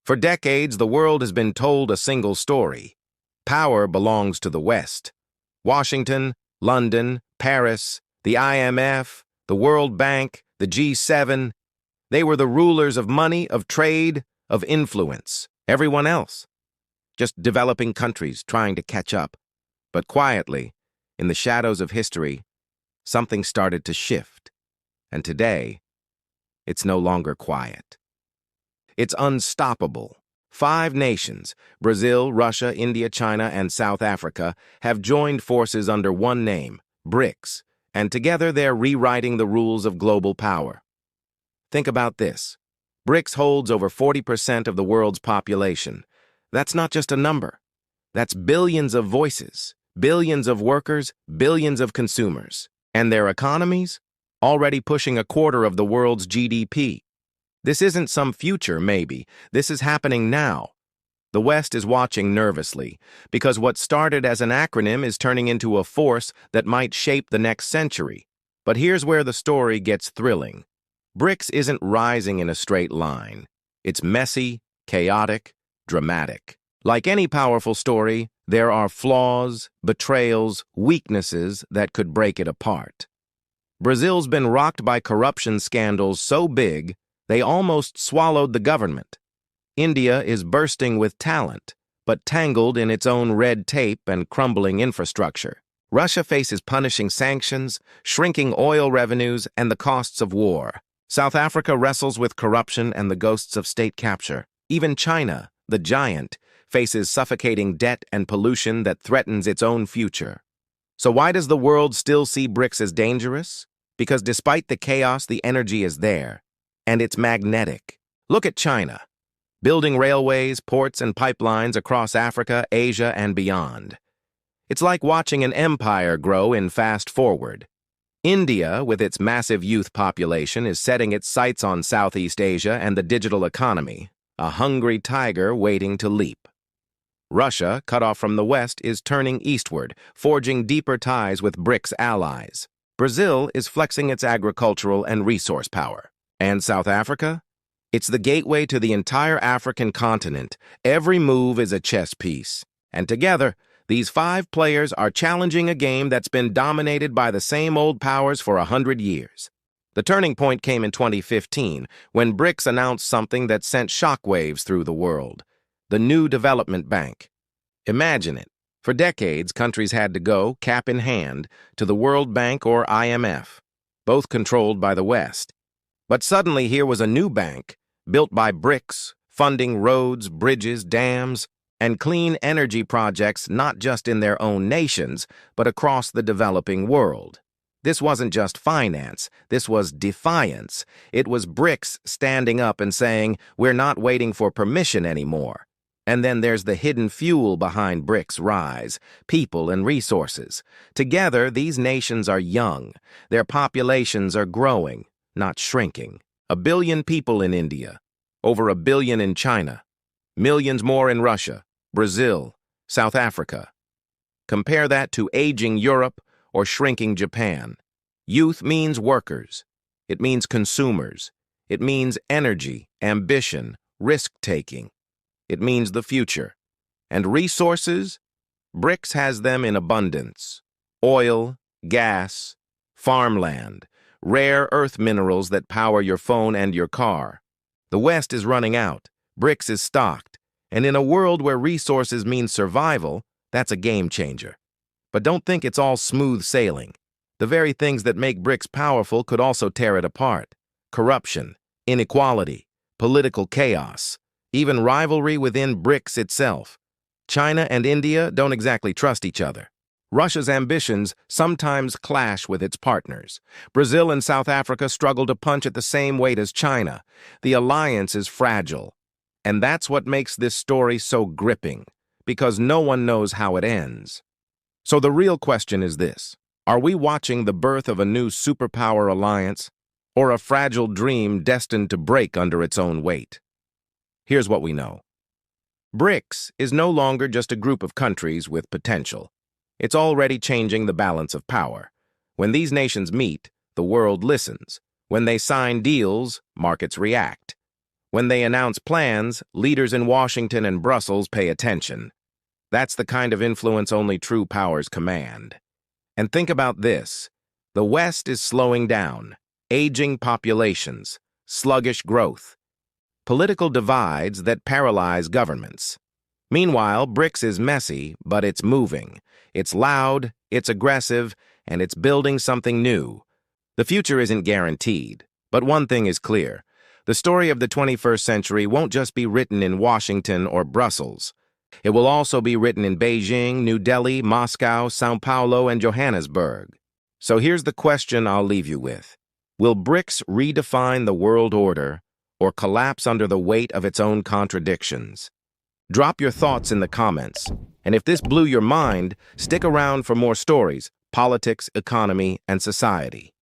For decades, the world has been told a single story. Power belongs to the West. Washington, London, Paris, the IMF, the World Bank, the G7, they were the rulers of money, of trade, of influence. Everyone else, just developing countries trying to catch up. But quietly, in the shadows of history, something started to shift. And today, it's no longer quiet. It's unstoppable. 5 nations, Brazil, Russia, India, China, and South Africa, have joined forces under one name, BRICS, and together they're rewriting the rules of global power. Think about this. BRICS holds over 40% of the world's population. That's not just a number. That's billions of voices, billions of workers, billions of consumers. And their economies? Already pushing a quarter of the world's GDP. This isn't some future, maybe. This is happening now. The West is watching nervously, because what started as an acronym is turning into a force that might shape the next century. But here's where the story gets thrilling. BRICS isn't rising in a straight line. It's messy, chaotic, dramatic. Like any powerful story, there are flaws, betrayals, weaknesses that could break it apart. Brazil's been rocked by corruption scandals so big, they almost swallowed the government. India is bursting with talent, but tangled in its own red tape and crumbling infrastructure. Russia faces punishing sanctions, shrinking oil revenues, and the costs of war. South Africa wrestles with corruption and the ghosts of state capture. Even China, the giant, faces suffocating debt and pollution that threatens its own future. So why does the world still see BRICS as dangerous? Because despite the chaos, the energy is there. And it's magnetic. Look at China, building railways, ports, and pipelines across Africa, Asia, and beyond. It's like watching an empire grow in fast forward. India, with its massive youth population, is setting its sights on Southeast Asia and the digital economy, a hungry tiger waiting to leap. Russia, cut off from the West, is turning eastward, forging deeper ties with BRICS allies. Brazil is flexing its agricultural and resource power. And South Africa? It's the gateway to the entire African continent. Every move is a chess piece. And together, these 5 players are challenging a game that's been dominated by the same old powers for 100 years. The turning point came in 2015, when BRICS announced something that sent shockwaves through the world: the new development bank. Imagine it. For decades, countries had to go, cap in hand, to the World Bank or IMF, both controlled by the West. But suddenly here was a new bank, built by BRICS, funding roads, bridges, dams, and clean energy projects not just in their own nations, but across the developing world. This wasn't just finance, this was defiance. It was BRICS standing up and saying, we're not waiting for permission anymore. And then there's the hidden fuel behind BRICS' rise: people and resources. Together, these nations are young. Their populations are growing, not shrinking. 1 billion people in India, over 1 billion in China, millions more in Russia, Brazil, South Africa. Compare that to aging Europe or shrinking Japan. Youth means workers. It means consumers. It means energy, ambition, risk-taking. It means the future. And resources? BRICS has them in abundance. Oil, gas, farmland, rare earth minerals that power your phone and your car. The West is running out. BRICS is stocked. And in a world where resources mean survival, that's a game changer. But don't think it's all smooth sailing. The very things that make BRICS powerful could also tear it apart: corruption, inequality, political chaos, even rivalry within BRICS itself. China and India don't exactly trust each other. Russia's ambitions sometimes clash with its partners. Brazil and South Africa struggle to punch at the same weight as China. The alliance is fragile. And that's what makes this story so gripping, because no one knows how it ends. So the real question is this: are we watching the birth of a new superpower alliance, or a fragile dream destined to break under its own weight? Here's what we know. BRICS is no longer just a group of countries with potential. It's already changing the balance of power. When these nations meet, the world listens. When they sign deals, markets react. When they announce plans, leaders in Washington and Brussels pay attention. That's the kind of influence only true powers command. And think about this. The West is slowing down, aging populations, sluggish growth, political divides that paralyze governments. Meanwhile, BRICS is messy, but it's moving. It's loud, it's aggressive, and it's building something new. The future isn't guaranteed, but one thing is clear. The story of the 21st century won't just be written in Washington or Brussels. It will also be written in Beijing, New Delhi, Moscow, São Paulo, and Johannesburg. So here's the question I'll leave you with. Will BRICS redefine the world order or collapse under the weight of its own contradictions? Drop your thoughts in the comments. And if this blew your mind, stick around for more stories, politics, economy, and society.